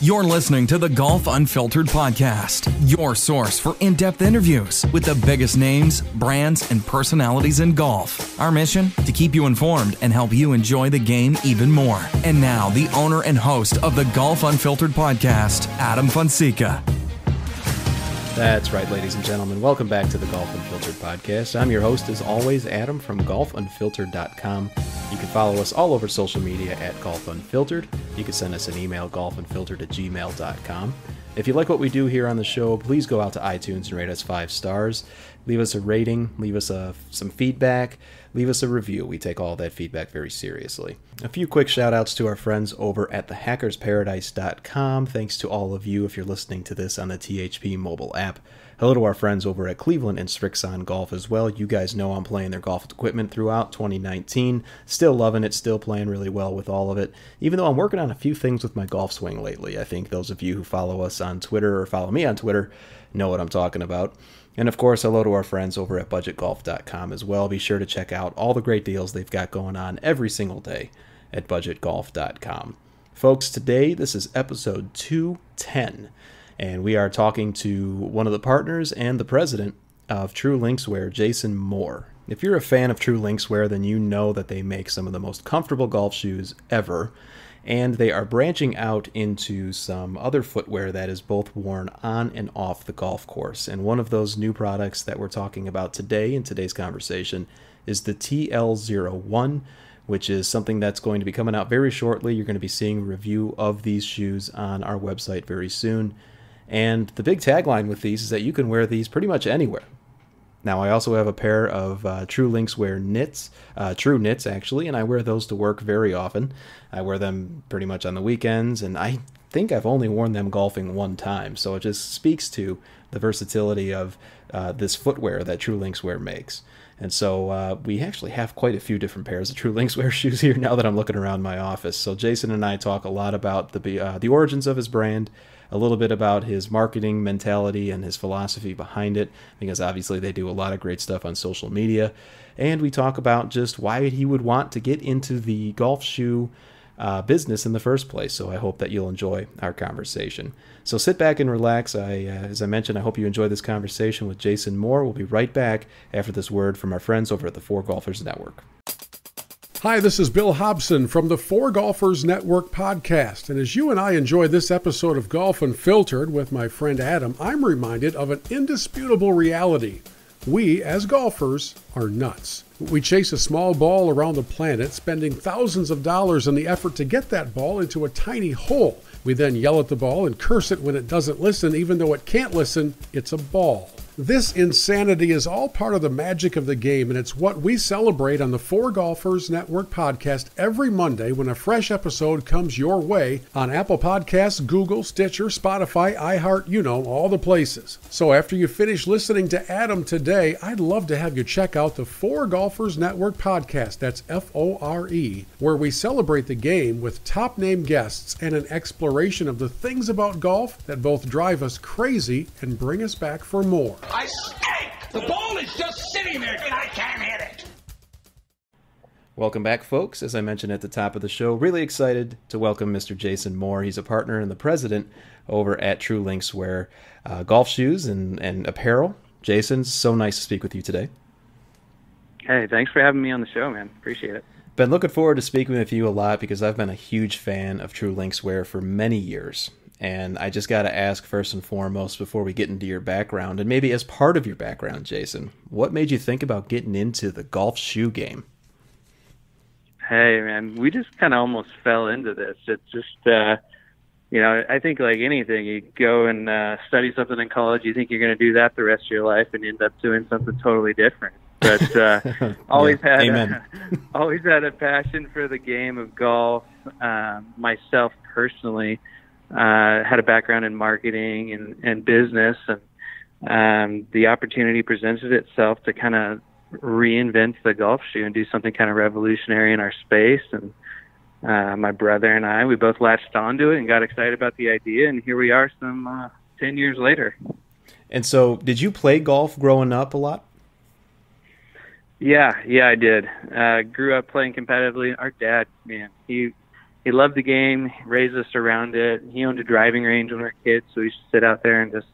You're listening to the Golf Unfiltered podcast, your source for in-depth interviews with the biggest names, brands, and personalities in golf. Our mission? To keep you informed and help you enjoy the game even more. And now, the owner and host of the Golf Unfiltered podcast, Adam Fonseca. That's right, ladies and gentlemen. Welcome back to the Golf Unfiltered podcast. I'm your host, as always, Adam from golfunfiltered.com. You can follow us all over social media at Golf Unfiltered. You can send us an email, golfunfiltered@gmail.com. If you like what we do here on the show, please go out to iTunes and rate us 5 stars. Leave us a rating, leave us some feedback, leave us a review. We take all that feedback very seriously. A few quick shout outs to our friends over at thehackersparadise.com. Thanks to all of you if you're listening to this on the THP mobile app. Hello to our friends over at Cleveland and Strixon Golf as well. You guys know I'm playing their golf equipment throughout 2019. Still loving it, still playing really well with all of it. Even though I'm working on a few things with my golf swing lately. I think those of you who follow us on Twitter or follow me on Twitter know what I'm talking about. And of course, hello to our friends over at budgetgolf.com as well. Be sure to check out all the great deals they've got going on every single day at budgetgolf.com. Folks, today this is episode 210. And we are talking to one of the partners and the president of TRUE Linkswear, Jason Moore. If you're a fan of TRUE Linkswear, then you know that they make some of the most comfortable golf shoes ever. And they are branching out into some other footwear that is both worn on and off the golf course. And one of those new products that we're talking about today in today's conversation is the TL-01, which is something that's going to be coming out very shortly. You're going to be seeing a review of these shoes on our website very soon. And the big tagline with these is that you can wear these pretty much anywhere. Now, I also have a pair of TRUE Linkswear knits, True knits actually, and I wear those to work very often. I wear them pretty much on the weekends, and I think I've only worn them golfing one time. So it just speaks to the versatility of this footwear that TRUE Linkswear makes. And so we actually have quite a few different pairs of TRUE Linkswear shoes here now that I'm looking around my office. So Jason and I talk a lot about the origins of his brand, a little bit about his marketing mentality and his philosophy behind it, because obviously they do a lot of great stuff on social media. And we talk about just why he would want to get into the golf shoe business in the first place. So I hope that you'll enjoy our conversation. So sit back and relax. As I mentioned, I hope you enjoy this conversation with Jason Moore. We'll be right back after this word from our friends over at the 4 Golfers Network. Hi, this is Bill Hobson from the 4 Golfers Network podcast. And as you and I enjoy this episode of Golf Unfiltered with my friend Adam, I'm reminded of an indisputable reality. We, as golfers, are nuts. We chase a small ball around the planet, spending thousands of dollars in the effort to get that ball into a tiny hole. We then yell at the ball and curse it when it doesn't listen, even though it can't listen. It's a ball. This insanity is all part of the magic of the game, and it's what we celebrate on the 4 Golfers Network podcast every Monday when a fresh episode comes your way on Apple Podcasts, Google, Stitcher, Spotify, iHeart, all the places. So after you finish listening to Adam today, I'd love to have you check out the 4 Golfers Network podcast, that's FORE, where we celebrate the game with top-name guests and an exploration of the things about golf that both drive us crazy and bring us back for more. I stink! The ball is just sitting there and I can't hit it! Welcome back, folks. As I mentioned at the top of the show, really excited to welcome Mr. Jason Moore. He's a partner and the president over at TRUE Linkswear golf shoes and apparel. Jason, so nice to speak with you today. Hey, thanks for having me on the show, man. Appreciate it. Been looking forward to speaking with you a lot because I've been a huge fan of TRUE Linkswear for many years. And I just got to ask first and foremost before we get into your background, and maybe as part of your background, Jason, what made you think about getting into the golf shoe game? Hey, man, we just kind of almost fell into this. It's just, I think like anything, you go and study something in college, you think you're going to do that the rest of your life, and you end up doing something totally different. But always had a passion for the game of golf. Myself personally, had a background in marketing and business, and the opportunity presented itself to kind of reinvent the golf shoe and do something kind of revolutionary in our space. And my brother and I, we both latched onto it and got excited about the idea, and here we are some 10 years later. And so did you play golf growing up a lot? Yeah, I did. Grew up playing competitively. Our dad, man, he he loved the game, raised us around it. He owned a driving range when we were kids, so we used to sit out there and just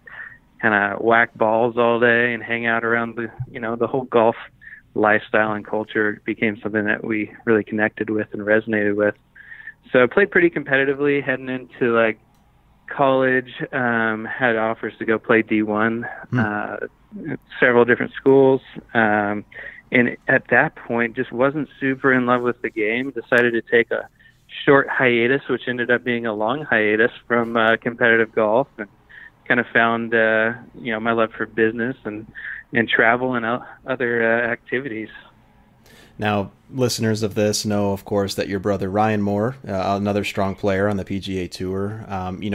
kind of whack balls all day and hang out around the whole golf lifestyle and culture became something that we really connected with and resonated with. So I played pretty competitively heading into like college, had offers to go play D1, several different schools. And at that point just wasn't super in love with the game, decided to take a short hiatus, which ended up being a long hiatus from competitive golf, and kind of found my love for business and travel and other activities. Now, listeners of this know, of course, that your brother Ryan Moore, another strong player on the PGA Tour,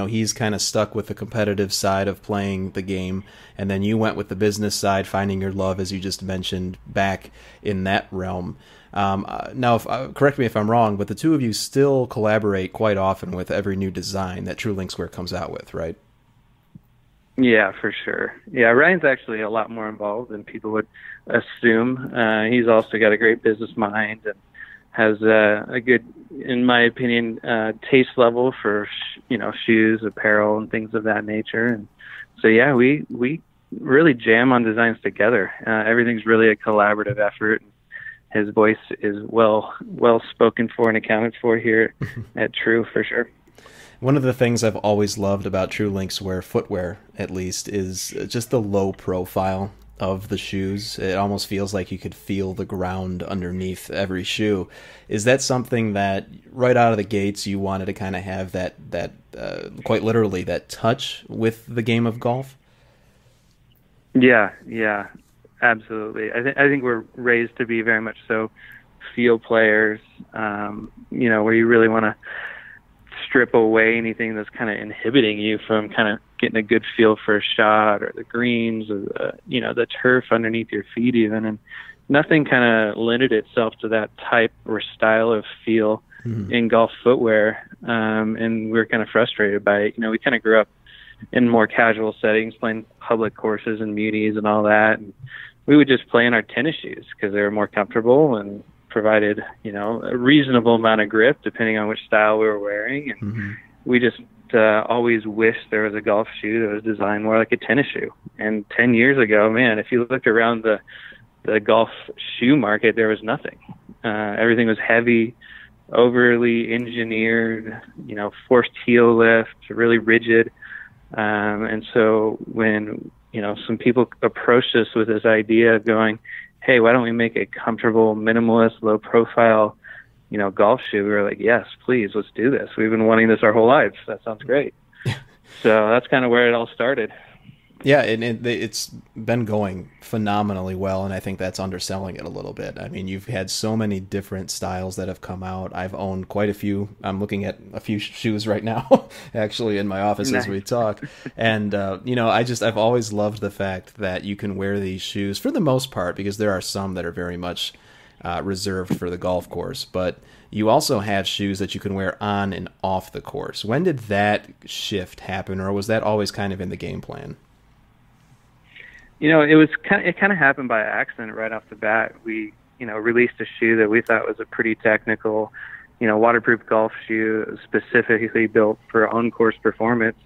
he's kind of stuck with the competitive side of playing the game, and then you went with the business side, finding your love, as you just mentioned, back in that realm. Now, correct me if I'm wrong, but the two of you still collaborate quite often with every new design that TRUE Linkswear comes out with, right? Yeah, for sure. Yeah, Ryan's actually a lot more involved than people would assume. He's also got a great business mind and has a good, in my opinion, taste level for shoes, apparel, and things of that nature. And so yeah, we really jam on designs together. Everything's really a collaborative effort. His voice is well spoken for and accounted for here at TRUE, for sure. One of the things I've always loved about TRUE Linkswear footwear, at least, is just the low profile of the shoes. It almost feels like you could feel the ground underneath every shoe. Is that something that right out of the gates you wanted to kind of have that quite literally that touch with the game of golf? Yeah, absolutely. I think we're raised to be very much so feel players. Where you really want to strip away anything that's kind of inhibiting you from kind of getting a good feel for a shot or the greens or the turf underneath your feet even. And nothing kind of lended itself to that type or style of feel in golf footwear. And we're kind of frustrated by it. We kind of grew up in more casual settings, playing public courses and munis and all that. And we would just play in our tennis shoes because they were more comfortable and provided, a reasonable amount of grip depending on which style we were wearing. And we just always wished there was a golf shoe that was designed more like a tennis shoe. And 10 years ago, man, if you looked around the golf shoe market, there was nothing. Everything was heavy, overly engineered, forced heel lift, really rigid. And so when, some people approached us with this idea of going, hey, why don't we make a comfortable, minimalist, low profile, golf shoe? We were like, yes, please, let's do this. We've been wanting this our whole lives. That sounds great. So that's kind of where it all started. Yeah, and it's been going phenomenally well, and I think that's underselling it a little bit. I mean, you've had so many different styles that have come out. I've owned quite a few. I'm looking at a few shoes right now, actually, in my office as we talk. And, I've always loved the fact that you can wear these shoes for the most part, because there are some that are very much reserved for the golf course, but you also have shoes that you can wear on and off the course. When did that shift happen, or was that always kind of in the game plan? It kind of happened by accident right off the bat. We, released a shoe that we thought was a pretty technical, waterproof golf shoe specifically built for on-course performance.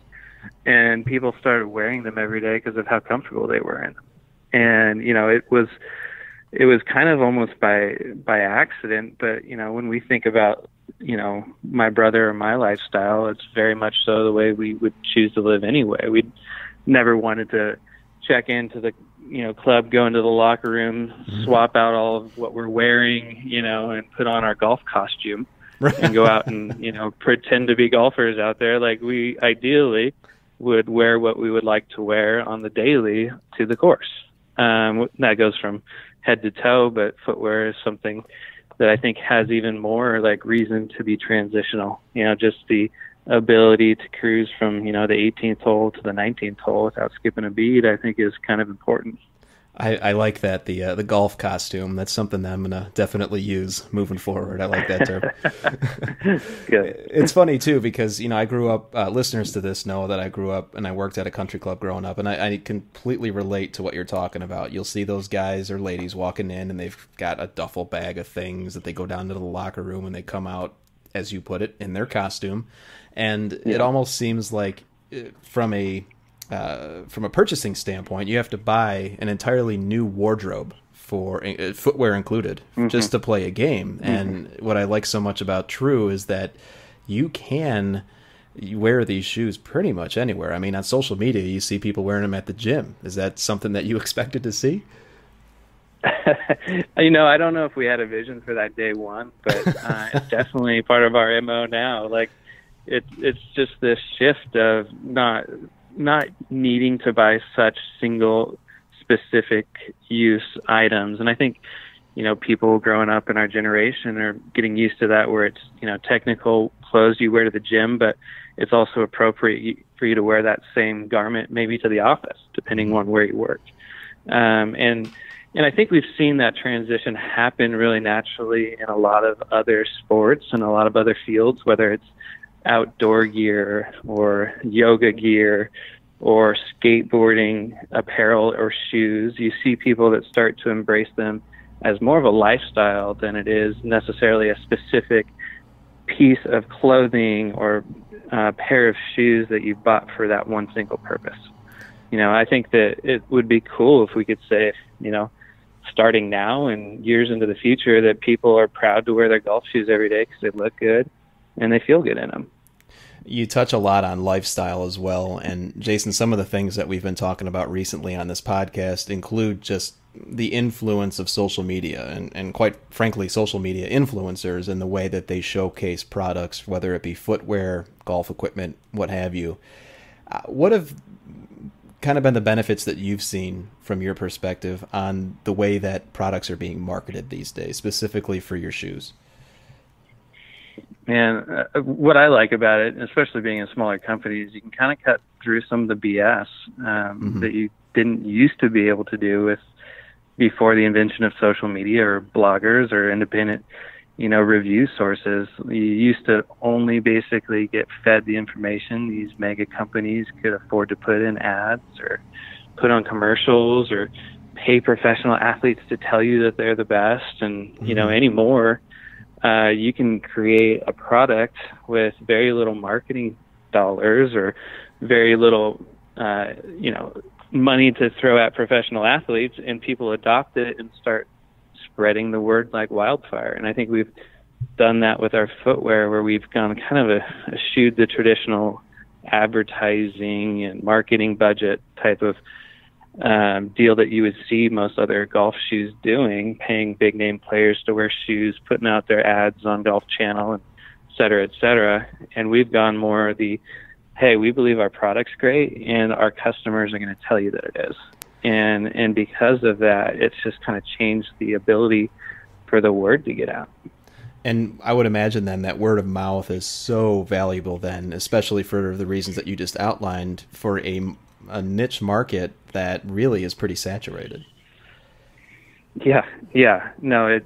And people started wearing them every day because of how comfortable they were in them. And, it was kind of almost by accident. But, when we think about, my brother or my lifestyle, it's very much so the way we would choose to live anyway. We'd never wanted to check into the club, go into the locker room, swap out all of what we're wearing, and put on our golf costume and go out and pretend to be golfers out there. Like, we ideally would wear what we would like to wear on the daily to the course. That goes from head to toe, but footwear is something that I think has even more like reason to be transitional. Just the ability to cruise from, the 18th hole to the 19th hole without skipping a beat, I think is kind of important. I like that, the golf costume. That's something that I'm going to definitely use moving forward. I like that term. Good. It's funny, too, because, I grew up, listeners to this know that I grew up and I worked at a country club growing up, and I completely relate to what you're talking about. You'll see those guys or ladies walking in, and they've got a duffel bag of things that they go down to the locker room, and they come out as you put it, in their costume. And it almost seems like from a purchasing standpoint, you have to buy an entirely new wardrobe for footwear included, just to play a game. And what I like so much about True is that you can wear these shoes pretty much anywhere. I mean, on social media, you see people wearing them at the gym. Is that something that you expected to see? I don't know if we had a vision for that day one, but it's definitely part of our MO now. Like, it's just this shift of not needing to buy such single specific use items. And I think, people growing up in our generation are getting used to that, where it's, technical clothes you wear to the gym, but it's also appropriate for you to wear that same garment maybe to the office, depending on where you work. And I think we've seen that transition happen really naturally in a lot of other sports and a lot of other fields, whether it's outdoor gear or yoga gear or skateboarding apparel or shoes. You see people that start to embrace them as more of a lifestyle than it is necessarily a specific piece of clothing or pair of shoes that you bought for that one single purpose. I think that it would be cool if we could say, starting now and years into the future, that people are proud to wear their golf shoes every day because they look good and they feel good in them. You touch a lot on lifestyle as well. And Jason, some of the things that we've been talking about recently on this podcast include just the influence of social media and quite frankly, social media influencers in the way that they showcase products, whether it be footwear, golf equipment, what have you. What have kind of been the benefits that you've seen from your perspective on the way that products are being marketed these days, specifically for your shoes? Man, what I like about it, especially being a smaller company, is you can kind of cut through some of the BS that you didn't used to be able to do before the invention of social media or bloggers or independent, review sources. You used to only basically get fed the information these mega companies could afford to put in ads or put on commercials or pay professional athletes to tell you that they're the best. And, anymore, you can create a product with very little marketing dollars or very little, money to throw at professional athletes, and people adopt it and start spreading the word like wildfire. And I think we've done that with our footwear, where we've gone kind of eschewed the traditional advertising and marketing budget type of deal that you would see most other golf shoes doing, paying big name players to wear shoes, putting out their ads on Golf Channel, and et cetera, et cetera. And we've gone more hey, we believe our product's great and our customers are going to tell you that it is. And because of that, it's just kind of changed the ability for the word to get out. And I would imagine then that word of mouth is so valuable then, especially for the reasons that you just outlined, for a niche market that really is pretty saturated. Yeah. No,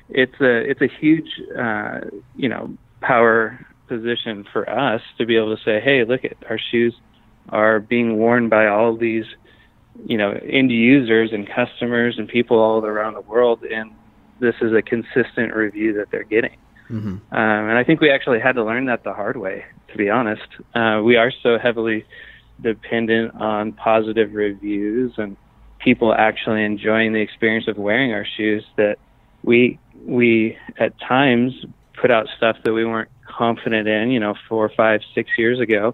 it's a huge, power position for us to be able to say, hey, look at our shoes are being worn by all these, end users and customers and people all around the world. And this is a consistent review that they're getting. And I think we actually had to learn that the hard way, to be honest. We are so heavily dependent on positive reviews and people actually enjoying the experience of wearing our shoes that we at times put out stuff that we weren't confident in, 4, 5, 6 years ago.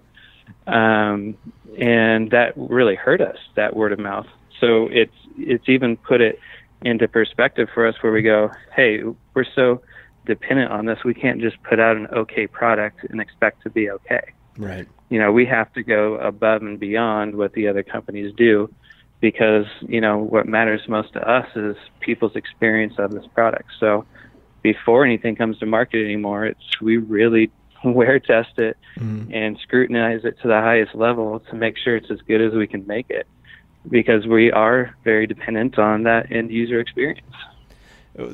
And that really hurt us, that word of mouth. So it's even put it into perspective for us, where we go, hey, we're so dependent on this. We can't just put out an okay product and expect to be okay. Right. We have to go above and beyond what the other companies do, because, what matters most to us is people's experience of this product. So before anything comes to market anymore, we really wear test it and scrutinize it to the highest level to make sure it's as good as we can make it, because we are very dependent on that end user experience.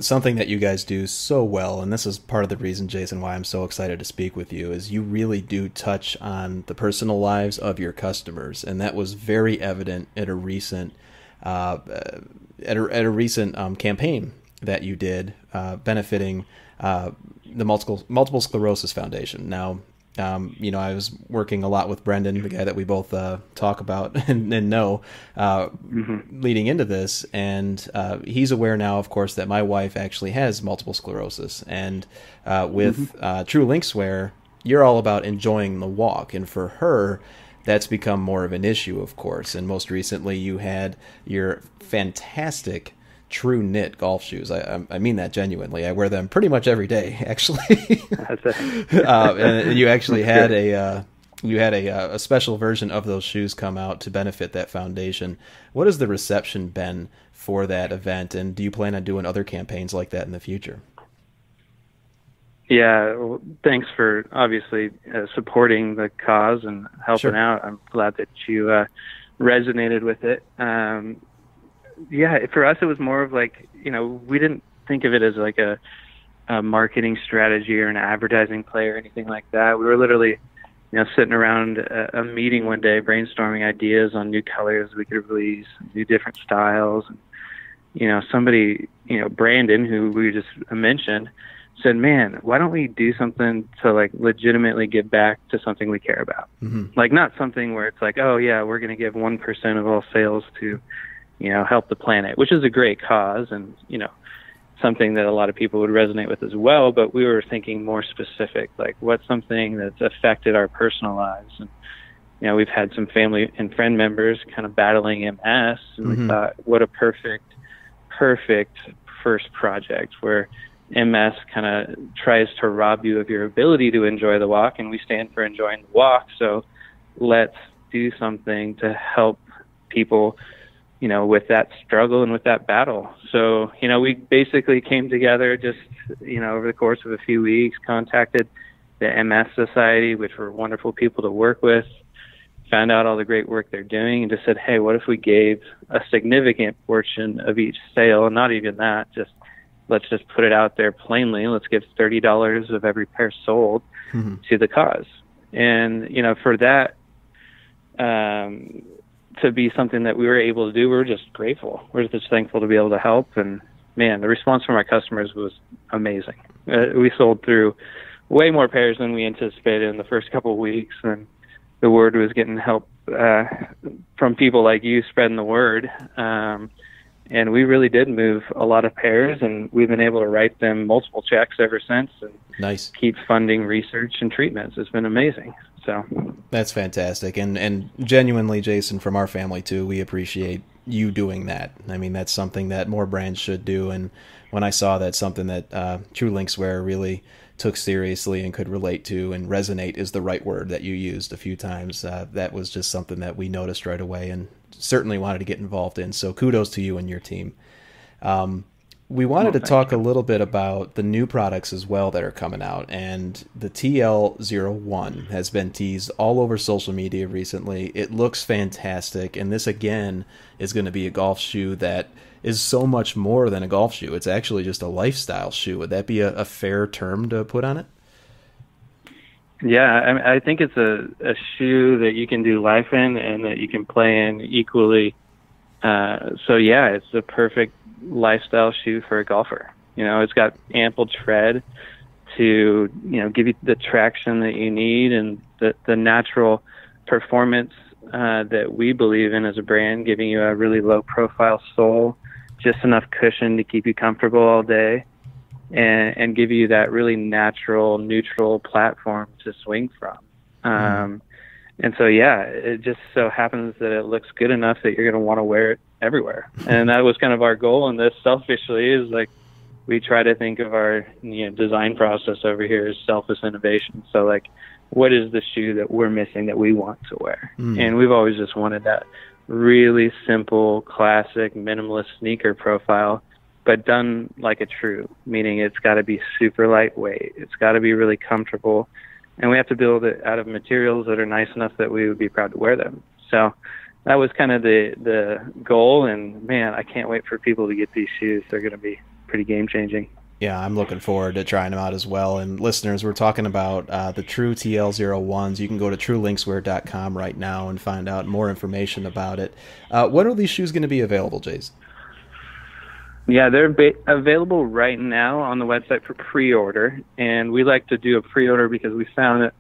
Something that you guys do so well, and this is part of the reason, Jason, why I'm so excited to speak with you, is you really do touch on the personal lives of your customers, and that was very evident at a recent campaign that you did benefiting the Multiple Sclerosis Foundation. Now, I was working a lot with Brendan, the guy that we both talk about and know leading into this. And he's aware now, of course, that my wife actually has multiple sclerosis. And with TRUE Linkswear, you're all about enjoying the walk. And for her, that's become more of an issue, of course. And most recently, you had your fantastic True Knit golf shoes. I mean that genuinely. I wear them pretty much every day, actually. And you actually had a special version of those shoes come out to benefit that foundation. What has the reception been for that event, and do you plan on doing other campaigns like that in the future? Yeah, well, thanks for obviously supporting the cause and helping out. I'm glad that you resonated with it. Yeah, for us, it was more of like, we didn't think of it as like a marketing strategy or an advertising play or anything like that. We were literally, sitting around a meeting one day, brainstorming ideas on new colors we could release, new different styles. Somebody, Brandon, who we just mentioned, said, man, why don't we do something to like legitimately give back to something we care about? Like not something where it's like, oh yeah, we're going to give 1% of all sales to, help the planet, which is a great cause and, something that a lot of people would resonate with as well. But we were thinking more specific, like what's something that's affected our personal lives. And, we've had some family and friend members kind of battling MS, and we thought, what a perfect first project where MS kind of tries to rob you of your ability to enjoy the walk, and we stand for enjoying the walk. So let's do something to help people, with that struggle and with that battle. So, we basically came together just, over the course of a few weeks, contacted the MS Society, which were wonderful people to work with, found out all the great work they're doing, and just said, hey, what if we gave a significant portion of each sale, and not even that, let's just put it out there plainly, let's give $30 of every pair sold to the cause. And, for that, to be something that we were able to do, we were just grateful. We're just thankful to be able to help. And man, the response from our customers was amazing. We sold through way more pairs than we anticipated in the first couple of weeks. And the word was getting help from people like you spreading the word. And we really did move a lot of pairs, and we've been able to write them multiple checks ever since and keep funding research and treatments. It's been amazing. So that's fantastic. And genuinely, Jason, from our family too, we appreciate you doing that. I mean, that's something that more brands should do. And when I saw that something that TRUE Linkswear really took seriously and could relate to, and resonate is the right word that you used a few times, that was just something that we noticed right away and certainly wanted to get involved in. So kudos to you and your team. We wanted to talk a little bit about the new products as well that are coming out, and the TL-01 has been teased all over social media recently. It looks fantastic, and this again is going to be a golf shoe that is so much more than a golf shoe. It's actually just a lifestyle shoe. Would that be a fair term to put on it? Yeah, I think it's a shoe that you can do life in and that you can play in equally. So yeah, it's the perfect lifestyle shoe for a golfer. It's got ample tread to, give you the traction that you need and the natural performance that we believe in as a brand, giving you a really low profile sole, just enough cushion to keep you comfortable all day, and give you that really natural, neutral platform to swing from. And so, yeah, it just so happens that it looks good enough that you're going to want to wear it everywhere. And that was kind of our goal in this, selfishly, is like we try to think of our design process over here as selfless innovation. So, like, what is the shoe that we're missing that we want to wear? And we've always just wanted that really simple, classic, minimalist sneaker profile, but done like a true, meaning it's got to be super lightweight. It's got to be really comfortable. And we have to build it out of materials that are nice enough that we would be proud to wear them. So that was kind of the goal. And, man, I can't wait for people to get these shoes. They're going to be pretty game-changing. Yeah, I'm looking forward to trying them out as well. And listeners, we're talking about the True TL-01s. You can go to truelinkswear.com right now and find out more information about it. When are these shoes going to be available, Jason? Yeah, they're available right now on the website for pre-order, and we like to do a pre-order because we found that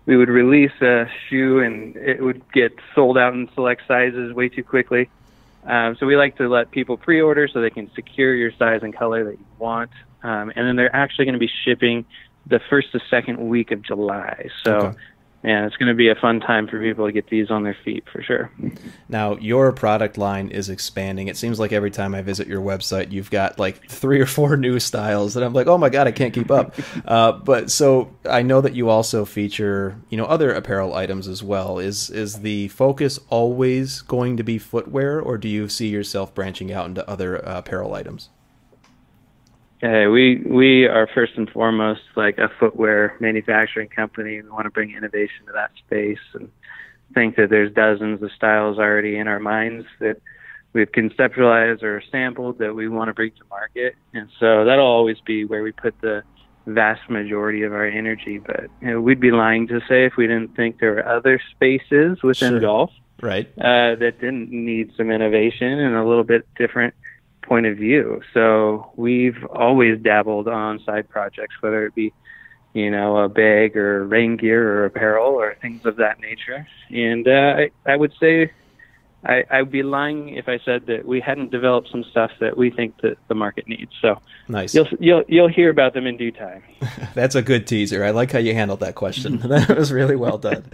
we would release a shoe and it would get sold out in select sizes way too quickly. So we like to let people pre-order so they can secure your size and color that you want, and then they're actually going to be shipping the first to second week of July. So. Okay. Yeah, it's going to be a fun time for people to get these on their feet for sure. Now, your product line is expanding. It seems like every time I visit your website, you've got like 3 or 4 new styles, and I'm like, oh my God, I can't keep up. But so I know that you also feature, other apparel items as well. Is the focus always going to be footwear, or do you see yourself branching out into other apparel items? Hey, we are first and foremost like a footwear manufacturing company. We want to bring innovation to that space and think that there's dozens of styles already in our minds that we've conceptualized or sampled that we want to bring to market. And so that'll always be where we put the vast majority of our energy. But we'd be lying to say if we didn't think there were other spaces within golf, right, that didn't need some innovation and a little bit different point of view. So we've always dabbled on side projects, whether it be, a bag or rain gear or apparel or things of that nature. And I would say I'd be lying if I said that we hadn't developed some stuff that we think that the market needs. So nice. You'll hear about them in due time. That's a good teaser. I like how you handled that question. That was really well done.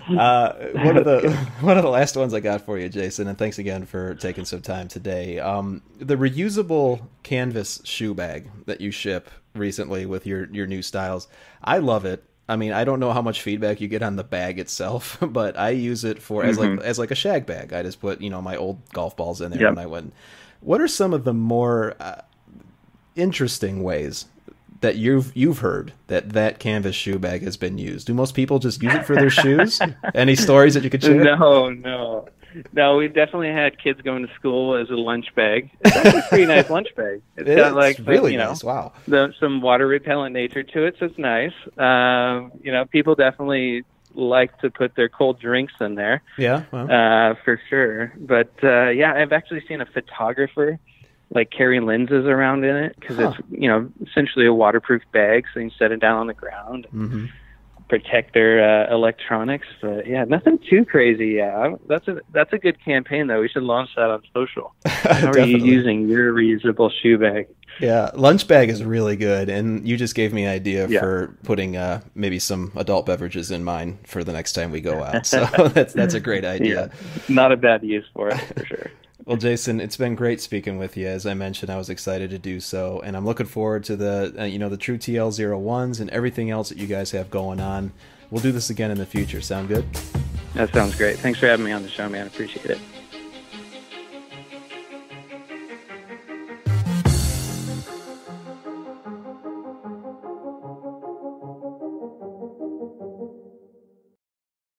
One of the last ones I got for you, Jason, and thanks again for taking some time today. The reusable canvas shoe bag that you ship recently with your new styles, I love it. I mean, I don't know how much feedback you get on the bag itself, but I use it for as like a shag bag. I just put my old golf balls in there when I went. What are some of the more interesting ways that you've heard that canvas shoe bag has been used? Do most people just use it for their shoes? Any stories that you could share? No, we definitely had kids going to school as a lunch bag. It's actually a pretty nice lunch bag. It's got like really nice. Wow. Some water repellent nature to it, so it's nice. People definitely like to put their cold drinks in there. Yeah, well. For sure. But I've actually seen a photographer like carry lenses around in it because it's essentially a waterproof bag, so you can set it down on the ground. Mm-hmm. Protect their electronics, but nothing too crazy. That's a good campaign though. We should launch that on social. How are you using your reusable shoe bag? Yeah, lunch bag is really good, and you just gave me an idea for putting maybe some adult beverages in mine for the next time we go out. So that's a great idea. Yeah, not a bad use for it for sure. Well, Jason, it's been great speaking with you. As I mentioned, I was excited to do so, and I'm looking forward to the the TRUE TL-01s and everything else that you guys have going on. We'll do this again in the future. Sound good? That sounds great. Thanks for having me on the show, man. Appreciate it.